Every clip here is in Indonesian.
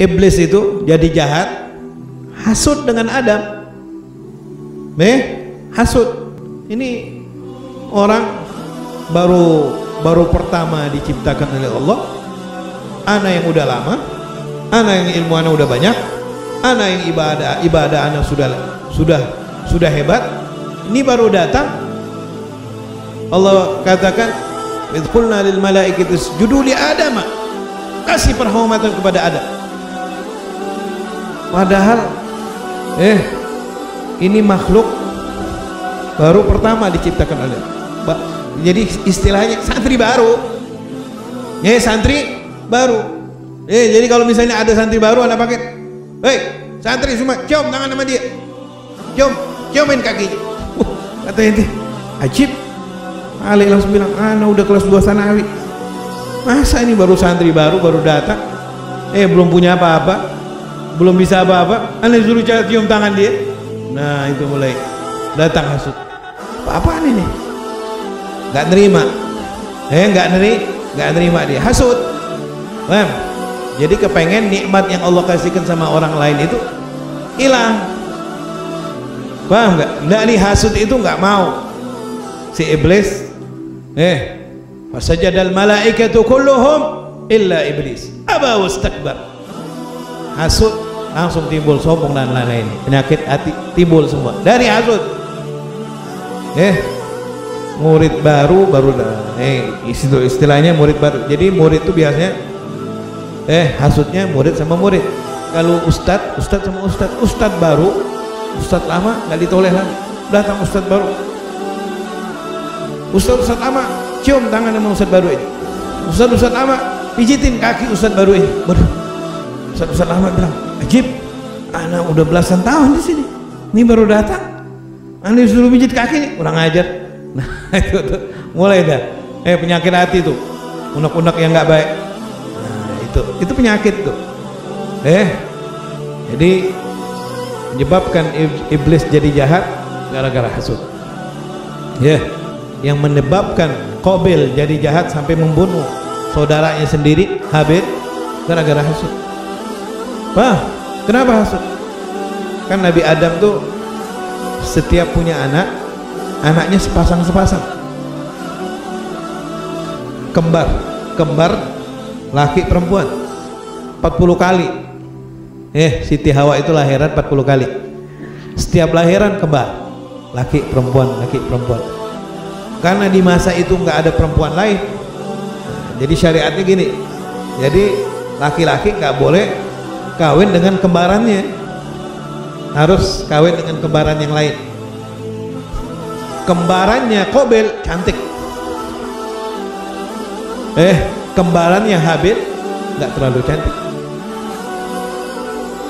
iblis itu jadi jahat, hasud dengan Adam. Hasud. Ini orang baru pertama diciptakan oleh Allah. Ana yang udah lama, ana yang ilmu ana udah banyak, ana yang ibadah ana sudah hebat. Ini baru datang. Allah katakan, "Idz qulna lil malaikati isjudu li Adam." Kasih penghormatan kepada Adam. Padahal ini makhluk baru pertama diciptakan oleh Allah. Jadi istilahnya santri baru. Santri baru. Jadi kalau misalnya ada santri baru, anda pakai, "Hei, santri semua, cium tangan sama dia. Ciumin kakinya." Kata ente, ajib. Ali langsung bilang, "Ana udah kelas 2 sanawi. Masa ini baru santri baru datang, belum punya apa-apa, belum bisa apa-apa, ana suruh cium tangan dia." Nah, itu mulai datang hasud. Apaan ini? Nggak nerima. Nggak nerima dia. Hasud. Jadi kepengen nikmat yang Allah kasihkan sama orang lain itu hilang. Paham nggak? Nggak, nih hasud itu nggak mau. Si iblis, fasajadal malaikatu kulluhum illa iblis aba wastakbar. Hasud langsung timbul sombong dan lain-lain. Penyakit hati timbul semua dari hasud. Murid baru istilahnya murid baru. Jadi murid itu biasanya hasudnya murid sama murid. Kalau ustadz sama ustadz baru, ustadz lama nggak ditoleh lagi. Datang ustadz baru, ustadz lama cium tangan sama ustadz baru ini. Ustadz lama pijitin kaki ustadz baru ini. Ustadz lama bilang, "Ajib, anak udah belasan tahun di sini. Ini baru datang. Anda disuruh pijit kaki, kurang ajar." Nah, itu tuh, mulai dah. Penyakit hati tuh, unek-unek yang nggak baik. Nah, itu penyakit tuh. Jadi menyebabkan iblis jadi jahat gara-gara hasud. Yang menyebabkan Qabil jadi jahat sampai membunuh saudaranya sendiri, Habil, gara-gara hasud. Kenapa hasud? Kan Nabi Adam tuh setiap punya anaknya sepasang kembar laki perempuan 40 kali. Siti Hawa itu lahiran 40 kali. Setiap lahiran kembar, laki perempuan. Karena di masa itu nggak ada perempuan lain. Jadi syariatnya gini. Jadi laki-laki nggak boleh kawin dengan kembarannya, harus kawin dengan kembaran yang lain. Kembarannya Qabil cantik, kembarannya Habil nggak terlalu cantik.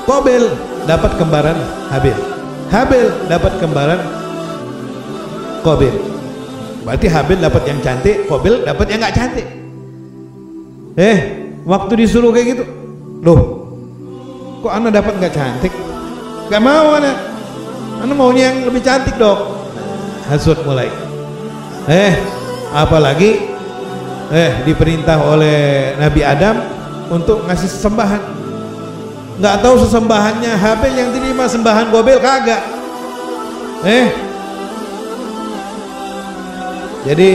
Qabil dapat kembaran Habil dapat kembaran Qabil. Berarti Habil dapat yang cantik, Qabil dapat yang nggak cantik. Waktu disuruh kayak gitu, loh, kok anak dapat nggak cantik? Nggak mau anak maunya yang lebih cantik dong. Hasud mulai. Apalagi diperintah oleh Nabi Adam untuk ngasih sesembahan. Nggak tahu sesembahannya Habil yang terima, sembahan Qabil kagak. Jadi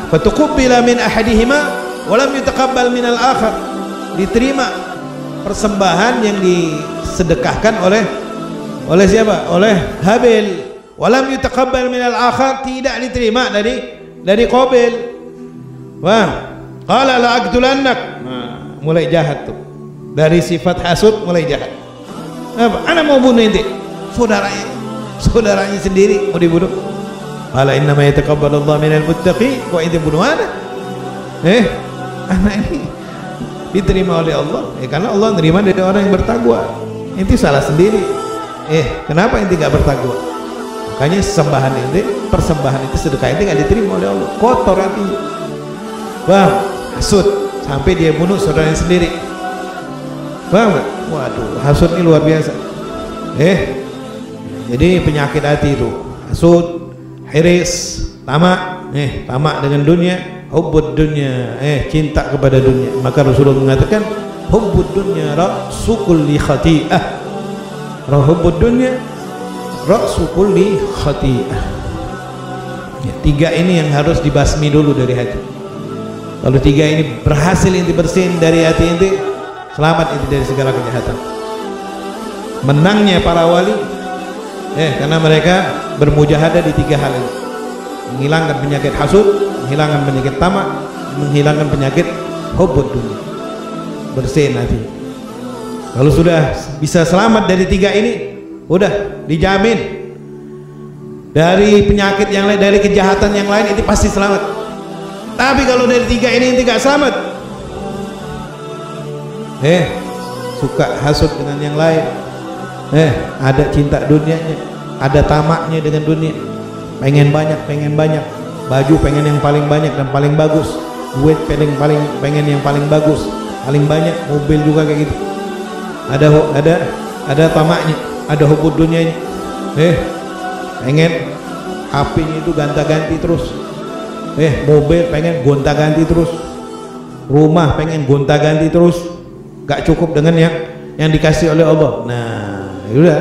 fatuqabbala min ahadihima wa lam yutaqabbal min al-akhar. Diterima persembahan yang disedekahkan oleh siapa? Oleh Habil. Walam yutaqabbal minal akhar, tidak diterima dari Qabil. Qala la aqtulannak. Mulai jahat tuh. Dari sifat hasud mulai jahat. Ana mau bunuh ente. Saudaranya sendiri mau dibunuh. Qala inna ma yataqabbalullahu minal muttaqin. Kok ente bunuh anak? Anak ini diterima oleh Allah. Karena Allah nerima dari orang yang bertakwa. Ente salah sendiri. Kenapa ente enggak bertakwa? Makanya persembahan itu sedekah itu nggak diterima oleh Allah, kotor hatinya. Hasud sampai dia bunuh saudaranya sendiri. Paham nggak? Waduh, hasud ini luar biasa. Jadi penyakit hati itu hasud, hiris, tamak, tamak dengan dunia, hubbud dunia, cinta kepada dunia. Maka Rasulullah mengatakan, hubbud dunya ra'su kulli khati'ah. Hubbud dunya ra'su kulli khati'ah. Ya, 3 ini yang harus dibasmi dulu dari hati. Kalau 3 ini berhasil inti bersihin dari hati inti, selamat inti dari segala kejahatan. Menangnya para wali karena mereka bermujahadah di 3 hal ini: menghilangkan penyakit hasud, menghilangkan penyakit tamak, menghilangkan penyakit hubbud dunya. Bersihin hati. Kalau sudah bisa selamat dari 3 ini, udah dijamin dari penyakit yang lain, dari kejahatan yang lain, itu pasti selamat. Tapi kalau dari 3 ini tidak selamat, suka hasud dengan yang lain, ada cinta dunianya, ada tamaknya dengan dunia, pengen banyak, baju pengen yang paling banyak dan paling bagus, duit pengen yang paling bagus, paling banyak, mobil juga kayak gitu. Ada tamaknya, ada hubbud dunianya, pengen HP-nya itu gonta-ganti terus, mobil pengen gonta-ganti terus, rumah pengen gonta-ganti terus, gak cukup dengan yang dikasih oleh Allah. Nah, udah,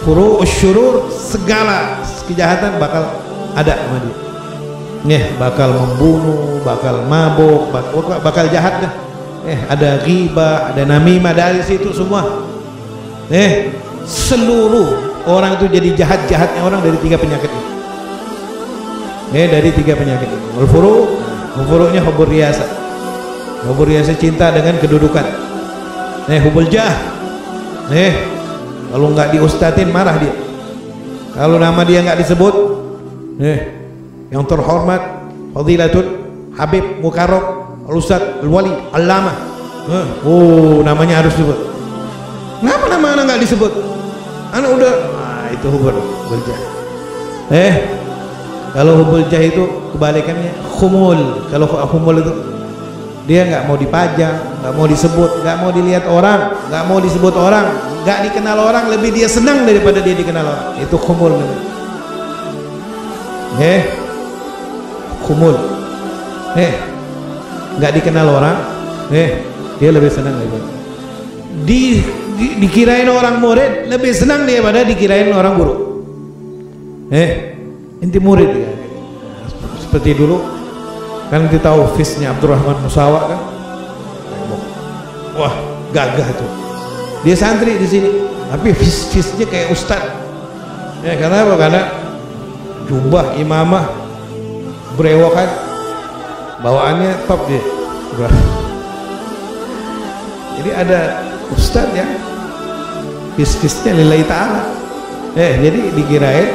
furu'us syurur, segala kejahatan bakal ada sama dia. Bakal membunuh, bakal mabuk, bakal jahat dah. Ada ghibah, ada namimah, dari situ semua. Seluruh orang itu jadi jahat-jahatnya orang dari 3 penyakit ini. Dari 3 penyakit ini. Furu'nya hubbur riyasa. Hubbur riyasa, cinta dengan kedudukan. Hubbul jah. Kalau nggak diustatin marah dia. Kalau nama dia nggak disebut, yang terhormat, fadilatul Habib Mukarram Al-Ustadz Al-Wali Al-Lama, namanya harus disebut. Kenapa nama anak nggak disebut? Anak udah, itu hubbul jah. Kalau hubbul jah itu kebalikannya khumul. Kalau khumul itu dia nggak mau dipajang, nggak mau disebut, nggak mau dilihat orang, nggak mau disebut orang, nggak dikenal orang, lebih dia senang daripada dia dikenal orang. Itu khumul. Khumul. Nggak dikenal orang, dia lebih senang daripada dikirain orang murid, lebih senang daripada dikirain orang guru. Inti murid ya. Seperti dulu kan kita tahu visnya Abdurrahman Musawa kan, wah gagah tuh, dia santri di sini tapi visnya kayak ustad. Karena apa? Karena jubah imamah berewokan, bawaannya top dia. Jadi ada ustad yang visnya lillahi ta'ala. Jadi dikirain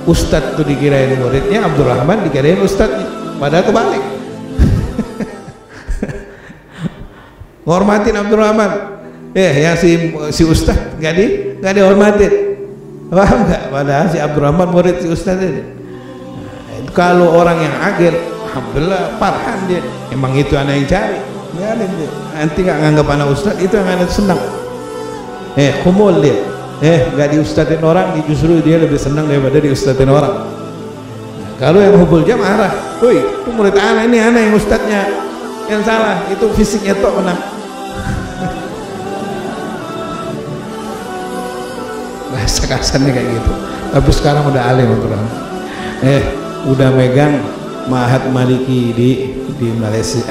ustad tuh, dikirain muridnya Abdurrahman, dikirain ustadnya, padahal kebalik. Ngormatin Abdurrahman, yang si ustad nggak dihormatin, paham nggak? Padahal si Abdurrahman murid si ustad ini. Kalau orang yang agil, alhamdulillah parhan dia, emang itu anak yang cari, nanti nggak nganggap anak ustad, itu yang anak senang. Khumul dia, nggak diustadin orang, justru dia lebih senang daripada diustadin orang. Kalau yang hubbul jah marah, woi itu murid anak, ini anak yang ustadnya yang salah, itu fisiknya tok menang. Bahasa kasarnya kayak gitu. Tapi sekarang udah alim Abdurrahman, udah megang Ma'had Maliki di Malaysia.